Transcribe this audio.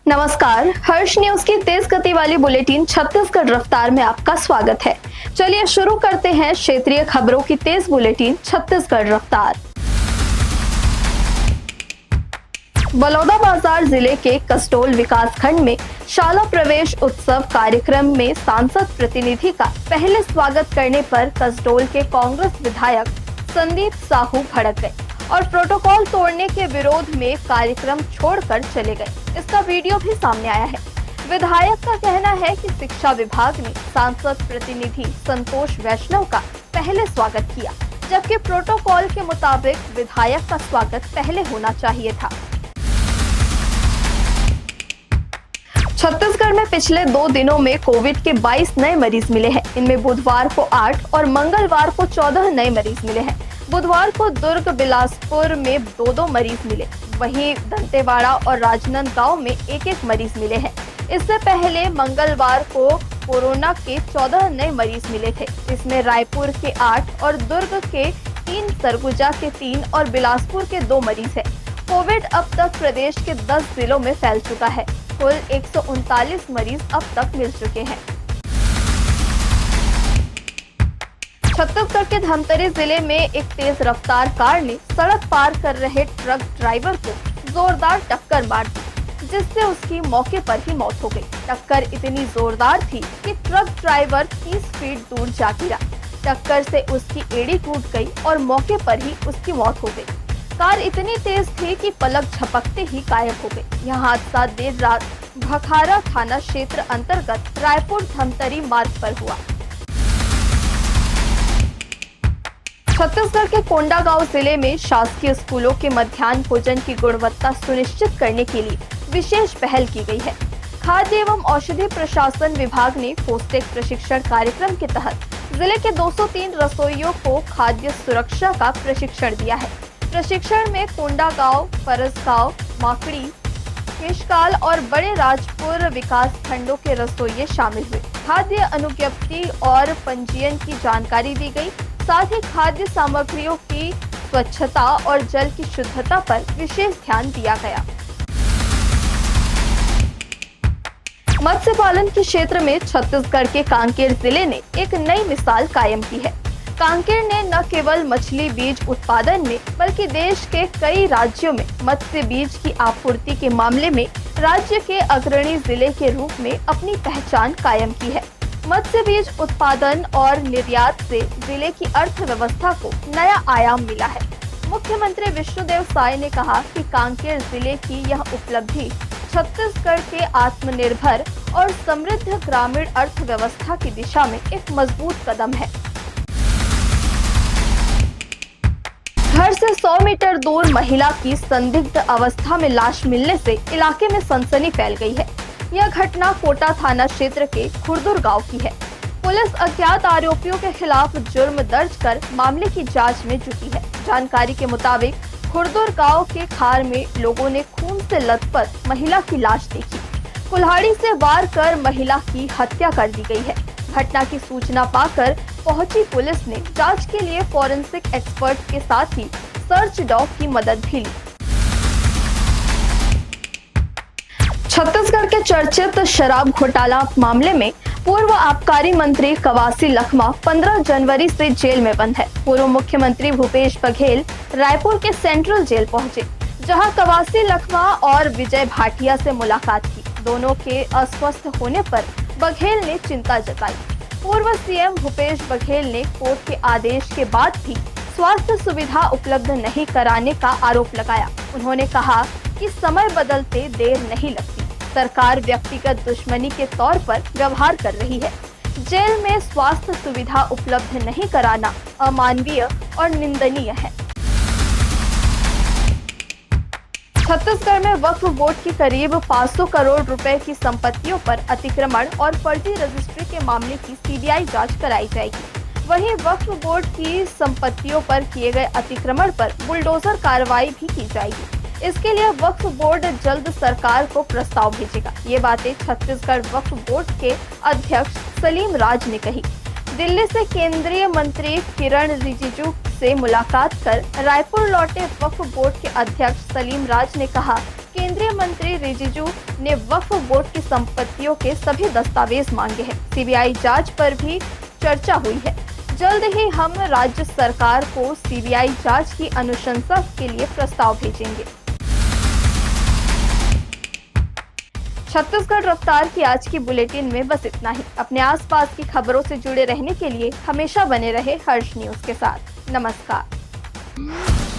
नमस्कार, हर्ष न्यूज की तेज गति वाली बुलेटिन छत्तीसगढ़ रफ्तार में आपका स्वागत है। चलिए शुरू करते हैं क्षेत्रीय खबरों की तेज बुलेटिन छत्तीसगढ़ रफ्तार। बलौदाबाजार जिले के कसडोल विकासखंड में शाला प्रवेश उत्सव कार्यक्रम में सांसद प्रतिनिधि का पहले स्वागत करने पर कसडोल के कांग्रेस विधायक संदीप साहू भड़क गए और प्रोटोकॉल तोड़ने के विरोध में कार्यक्रम छोड़कर चले गए। इसका वीडियो भी सामने आया है। विधायक का कहना है कि शिक्षा विभाग ने सांसद प्रतिनिधि संतोष वैष्णव का पहले स्वागत किया, जबकि प्रोटोकॉल के मुताबिक विधायक का स्वागत पहले होना चाहिए था। छत्तीसगढ़ में पिछले 2 दिनों में कोविड के 22 नए मरीज मिले हैं। इनमें बुधवार को 8 और मंगलवार को 14 नए मरीज मिले हैं। बुधवार को दुर्ग बिलासपुर में 2 मरीज मिले, वहीं दंतेवाड़ा और राजनांदगांव में 1 मरीज मिले हैं। इससे पहले मंगलवार को कोरोना के 14 नए मरीज मिले थे। इसमें रायपुर के 8 और दुर्ग के 3, सरगुजा के 3 और बिलासपुर के 2 मरीज हैं। कोविड अब तक प्रदेश के 10 जिलों में फैल चुका है। कुल 139 मरीज अब तक मिल चुके हैं। छत्तीसगढ़ के धमतरी जिले में एक तेज रफ्तार कार ने सड़क पार कर रहे ट्रक ड्राइवर को जोरदार टक्कर मार दी, जिससे उसकी मौके पर ही मौत हो गई। टक्कर इतनी जोरदार थी कि ट्रक ड्राइवर 30 फीट दूर जा गिरा। टक्कर से उसकी एड़ी टूट गई और मौके पर ही उसकी मौत हो गई। कार इतनी तेज थी कि पलक झपकते ही गायब हो गई। यह हादसा देर रात भखारा थाना क्षेत्र अंतर्गत रायपुर धमतरी मार्ग पर हुआ। छत्तीसगढ़ के कोंडागांव जिले में शासकीय स्कूलों के मध्याह्न भोजन की गुणवत्ता सुनिश्चित करने के लिए विशेष पहल की गई है। खाद्य एवं औषधि प्रशासन विभाग ने पोस्टेक प्रशिक्षण कार्यक्रम के तहत जिले के 203 रसोइयों को खाद्य सुरक्षा का प्रशिक्षण दिया है। प्रशिक्षण में कोंडागांव, फरसगांव, माकड़ी, केशकाल और बड़े राजपुर विकास खंडों के रसोइये शामिल हुए। खाद्य अनुज्ञप्ति और पंजीयन की जानकारी दी गई। साथ ही खाद्य सामग्रियों की स्वच्छता और जल की शुद्धता पर विशेष ध्यान दिया गया। मत्स्य पालन के क्षेत्र में छत्तीसगढ़ के कांकेर जिले ने एक नई मिसाल कायम की है। कांकेर ने न केवल मछली बीज उत्पादन में बल्कि देश के कई राज्यों में मत्स्य बीज की आपूर्ति के मामले में राज्य के अग्रणी जिले के रूप में अपनी पहचान कायम की है। मत्स्य बीज उत्पादन और निर्यात से जिले की अर्थव्यवस्था को नया आयाम मिला है। मुख्यमंत्री विष्णुदेव साय ने कहा कि कांकेर जिले की यह उपलब्धि छत्तीसगढ़ के आत्मनिर्भर और समृद्ध ग्रामीण अर्थव्यवस्था की दिशा में एक मजबूत कदम है। घर से 100 मीटर दूर महिला की संदिग्ध अवस्था में लाश मिलने से इलाके में सनसनी फैल गई है। यह घटना कोटा थाना क्षेत्र के खुर्दुर गांव की है। पुलिस अज्ञात आरोपियों के खिलाफ जुर्म दर्ज कर मामले की जांच में जुटी है। जानकारी के मुताबिक खुर्दुर गांव के खार में लोगों ने खून से लथपथ महिला की लाश देखी। कुल्हाड़ी से वार कर महिला की हत्या कर दी गई है। घटना की सूचना पाकर पहुंची पुलिस ने जांच के लिए फॉरेंसिक एक्सपर्ट के साथ ही सर्च डॉग की मदद भी ली। छत्तीसगढ़ के चर्चित शराब घोटाला मामले में पूर्व आबकारी मंत्री कवासी लखमा 15 जनवरी से जेल में बंद है। पूर्व मुख्यमंत्री भूपेश बघेल रायपुर के सेंट्रल जेल पहुंचे, जहां कवासी लखमा और विजय भाटिया से मुलाकात की। दोनों के अस्वस्थ होने पर बघेल ने चिंता जताई। पूर्व सीएम भूपेश बघेल ने कोर्ट के आदेश के बाद भी स्वास्थ्य सुविधा उपलब्ध नहीं कराने का आरोप लगाया। उन्होंने कहा कि समय बदलते देर नहीं लगती, सरकार व्यक्तिगत दुश्मनी के तौर पर व्यवहार कर रही है। जेल में स्वास्थ्य सुविधा उपलब्ध नहीं कराना अमानवीय और निंदनीय है। छत्तीसगढ़ में वक्फ बोर्ड की करीब 500 करोड़ रुपए की संपत्तियों पर अतिक्रमण और फर्जी रजिस्ट्री के मामले की सीबीआई जांच कराई जाएगी। वहीं वक्फ बोर्ड की संपत्तियों पर किए गए अतिक्रमण पर बुलडोजर कार्रवाई भी की जाएगी। इसके लिए वक्फ बोर्ड जल्द सरकार को प्रस्ताव भेजेगा। ये बातें छत्तीसगढ़ वक्फ बोर्ड के अध्यक्ष सलीम राज ने कही। दिल्ली से केंद्रीय मंत्री किरण रिजिजू से मुलाकात कर रायपुर लौटे वक्फ बोर्ड के अध्यक्ष सलीम राज ने कहा कि केंद्रीय मंत्री रिजिजू ने वक्फ बोर्ड की संपत्तियों के सभी दस्तावेज मांगे हैं। सीबीआई जांच पर भी चर्चा हुई है। जल्द ही हम राज्य सरकार को सीबीआई जांच की अनुशंसा के लिए प्रस्ताव भेजेंगे। छत्तीसगढ़ रफ्तार की आज की बुलेटिन में बस इतना ही। अपने आसपास की खबरों से जुड़े रहने के लिए हमेशा बने रहे हर्ष न्यूज के साथ। नमस्कार।